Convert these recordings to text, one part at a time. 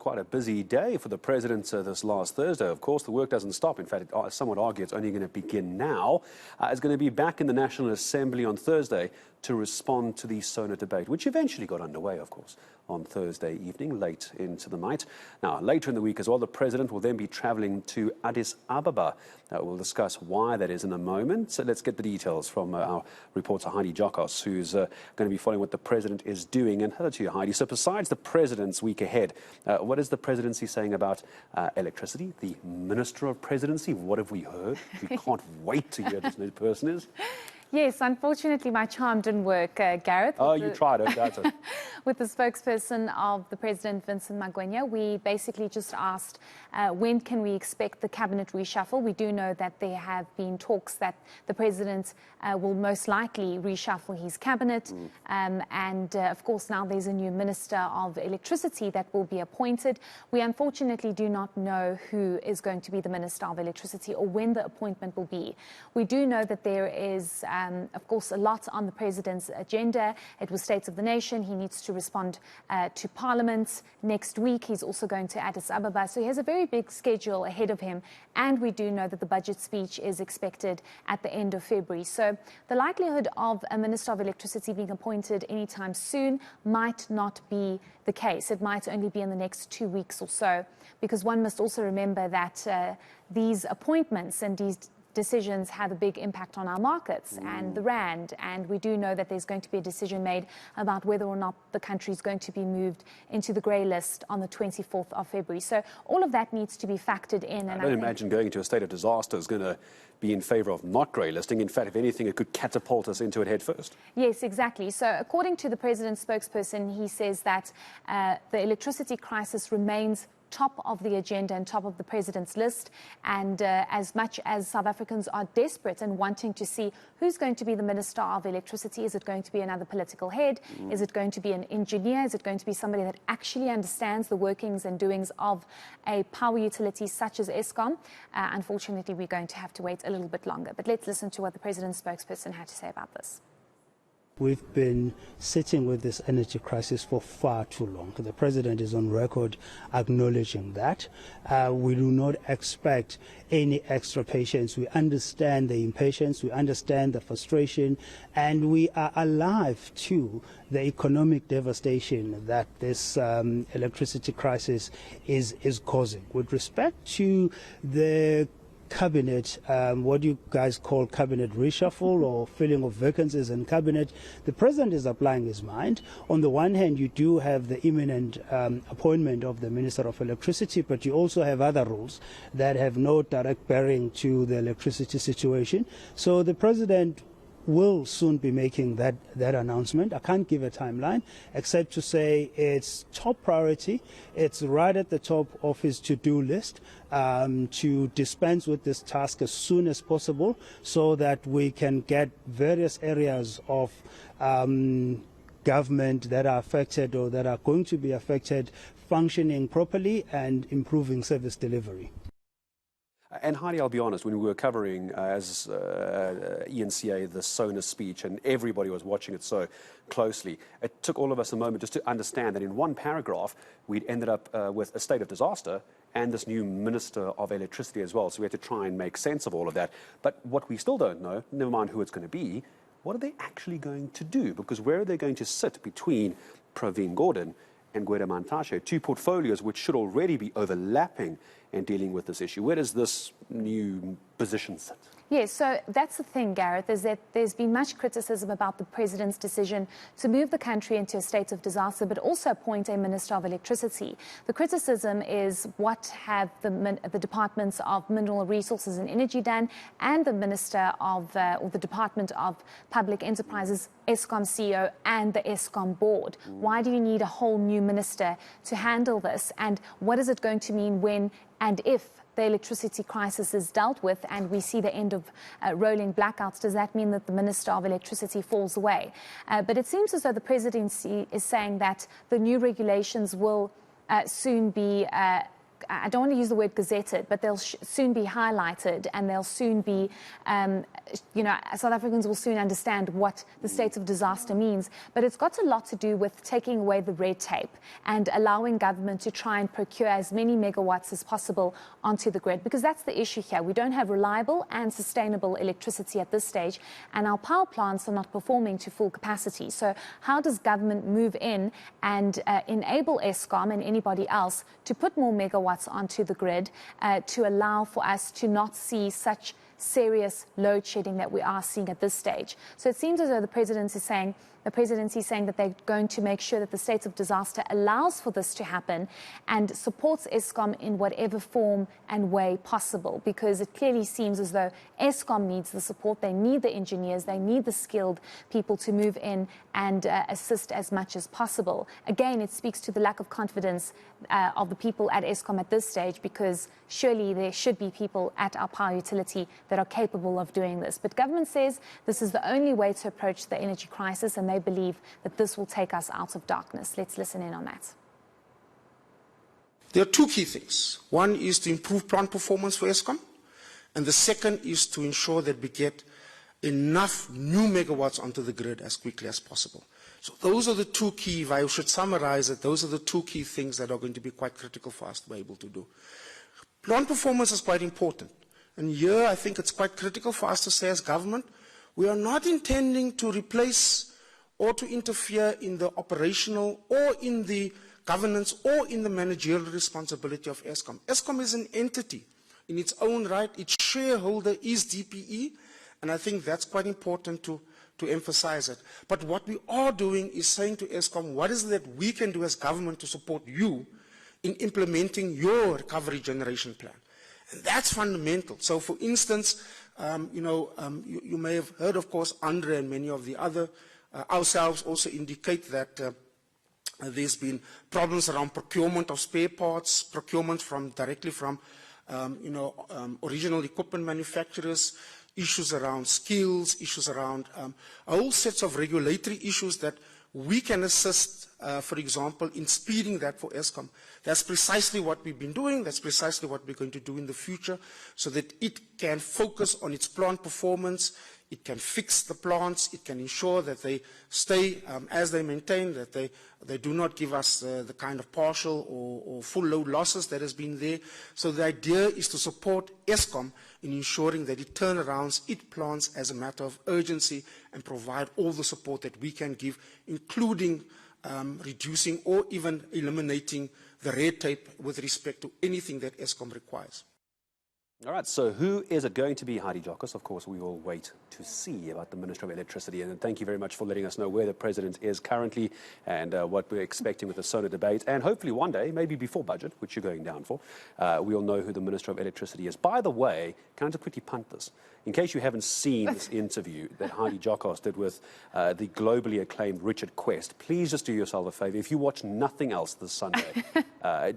Quite a busy day for the president this last Thursday. Of course, the work doesn't stop. In fact, some would argue it's only going to begin now. It's going to be back in the National Assembly on Thursday to respond to the SONA debate, which eventually got underway, of course, on Thursday evening, late into the night. Now, later in the week as well, the president will then be traveling to Addis Ababa. We'll discuss why that is in a moment. So let's get the details from our reporter Heidi Jokos, who's going to be following what the president is doing. And hello to you, Heidi. So besides the president's week ahead, what is the presidency saying about electricity? The Minister of Presidency, what have we heard? We can't wait to hear this new person is. Yes, unfortunately, my charm didn't work, Gareth. Oh, you tried it, that's it. With the spokesperson of the President, Vincent Magwenya, we basically just asked when can we expect the cabinet reshuffle. We do know that there have been talks that the President will most likely reshuffle his cabinet. Of course, now there's a new Minister of Electricity that will be appointed. We unfortunately do not know who is going to be the Minister of Electricity or when the appointment will be. We do know that there is of course, a lot on the president's agenda. It was State of the Nation. He needs to respond to Parliament next week. He's also going to Addis Ababa. So he has a very big schedule ahead of him. And we do know that the budget speech is expected at the end of February. So the likelihood of a Minister of Electricity being appointed anytime soon might not be the case. It might only be in the next 2 weeks or so, because one must also remember that these appointments and these decisions have a big impact on our markets and the rand, and we do know that there's going to be a decision made about whether or not the country is going to be moved into the grey list on the 24th of February. So all of that needs to be factored in. I don't imagine going into a state of disaster is going to be in favour of not grey listing. In fact, if anything, it could catapult us into it head first. Yes, exactly. So according to the president's spokesperson, he says that the electricity crisis remains top of the agenda and top of the president's list. And as much as South Africans are desperate and wanting to see who's going to be the Minister of Electricity, is it going to be another political head? Is it going to be an engineer? Is it going to be somebody that actually understands the workings and doings of a power utility such as Eskom? Unfortunately, we're going to have to wait a little bit longer. But let's listen to what the president's spokesperson had to say about this. We've been sitting with this energy crisis for far too long. The president is on record acknowledging that. We do not expect any extra patience. We understand the impatience, we understand the frustration, and we are alive to the economic devastation that this electricity crisis is causing. With respect to the cabinet, what you guys call cabinet reshuffle or filling of vacancies in cabinet, the president is applying his mind. On the one hand, you do have the imminent appointment of the Minister of Electricity, but you also have other roles that have no direct bearing to the electricity situation. So the president will soon be making that announcement. I can't give a timeline except to say it's top priority. It's right at the top of his to-do list to dispense with this task as soon as possible so that we can get various areas of government that are affected or that are going to be affected functioning properly and improving service delivery. And Heidi, I'll be honest, when we were covering as eNCA the SONA speech and everybody was watching it so closely, it took all of us a moment just to understand that in one paragraph we'd ended up with a state of disaster and this new Minister of Electricity as well. So we had to try and make sense of all of that. But what we still don't know, never mind who it's going to be, what are they actually going to do? Because where are they going to sit between Pravin Gordhan and Gwede Mantashe, two portfolios which should already be overlapping and dealing with this issue? Where does this new position sit? Yes, so that's the thing, Gareth, is that there's been much criticism about the president's decision to move the country into a state of disaster, but also appoint a Minister of Electricity. The criticism is what have the departments of Mineral Resources and Energy done, and the Minister of, or the Department of Public Enterprises, Eskom CEO, and the Eskom board. Why do you need a whole new minister to handle this? And what is it going to mean when and if the electricity crisis is dealt with and we see the end of rolling blackouts? Does that mean that the Minister of Electricity falls away? But it seems as though the presidency is saying that the new regulations will soon be I don't want to use the word gazetted, but they'll soon be highlighted, and they'll soon be, South Africans will soon understand what the state of disaster means. But it's got a lot to do with taking away the red tape and allowing government to try and procure as many megawatts as possible onto the grid, because that's the issue here. We don't have reliable and sustainable electricity at this stage, and our power plants are not performing to full capacity. So how does government move in and enable Eskom and anybody else to put more megawatts onto the grid to allow for us to not see such serious load shedding that we are seeing at this stage? So it seems as though the presidency is saying that they're going to make sure that the state of disaster allows for this to happen and supports Eskom in whatever form and way possible, because it clearly seems as though Eskom needs the support. They need the engineers, they need the skilled people to move in and assist as much as possible. Again, it speaks to the lack of confidence of the people at Eskom at this stage, because surely there should be people at our power utility that are capable of doing this. But government says this is the only way to approach the energy crisis, and they believe that this will take us out of darkness. Let's listen in on that. There are two key things. One is to improve plant performance for Eskom, and the second is to ensure that we get enough new megawatts onto the grid as quickly as possible. So those are the two key, if I should summarize it, those are the two key things that are going to be quite critical for us to be able to do. Plant performance is quite important. And here I think it's quite critical for us to say as government, we are not intending to replace or to interfere in the operational or in the governance or in the managerial responsibility of Eskom. Eskom is an entity in its own right. Its shareholder is DPE, and I think that's quite important to emphasize it. But what we are doing is saying to Eskom, what is it that we can do as government to support you in implementing your recovery generation plan? And that's fundamental. So, for instance, you may have heard, of course, Andre and many of the other ourselves also indicate that there's been problems around procurement of spare parts, procurement directly from original equipment manufacturers, issues around skills, issues around a whole sets of regulatory issues that we can assist, for example, in speeding that for Eskom. That's precisely what we've been doing. That's precisely what we're going to do in the future, so that it can focus on its plant performance. It can fix the plants. It can ensure that they stay as they maintain, that they do not give us the kind of partial or full load losses that has been there. So the idea is to support Eskom in ensuring that it turnarounds its plants as a matter of urgency and provide all the support that we can give, including reducing or even eliminating the red tape with respect to anything that Eskom requires. All right, so who is it going to be, Heidi Jokos? Of course, we will wait to see about the Minister of Electricity. And thank you very much for letting us know where the President is currently and what we're expecting with the SONA debate. And hopefully one day, maybe before budget, which you're going down for, we'll know who the Minister of Electricity is. By the way, can I just quickly punt this? In case you haven't seen this interview that Heidi Jokos did with the globally acclaimed Richard Quest, please just do yourself a favor. If you watch nothing else this Sunday,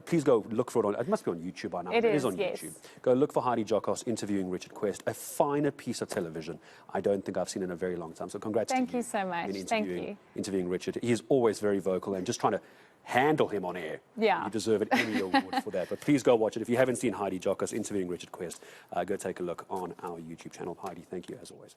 please go look for it. It must be on YouTube by now. It is on yes. YouTube. Go look for Heidi Jokos interviewing Richard Quest. A finer piece of television I don't think I've seen in a very long time. So congrats to you. Thank you so much. Thank you. Interviewing Richard. He is always very vocal and just trying to handle him on air. Yeah. You deserve an Emmy award for that. But please go watch it. If you haven't seen Heidi Jokos interviewing Richard Quest, go take a look on our YouTube channel. Heidi, thank you as always.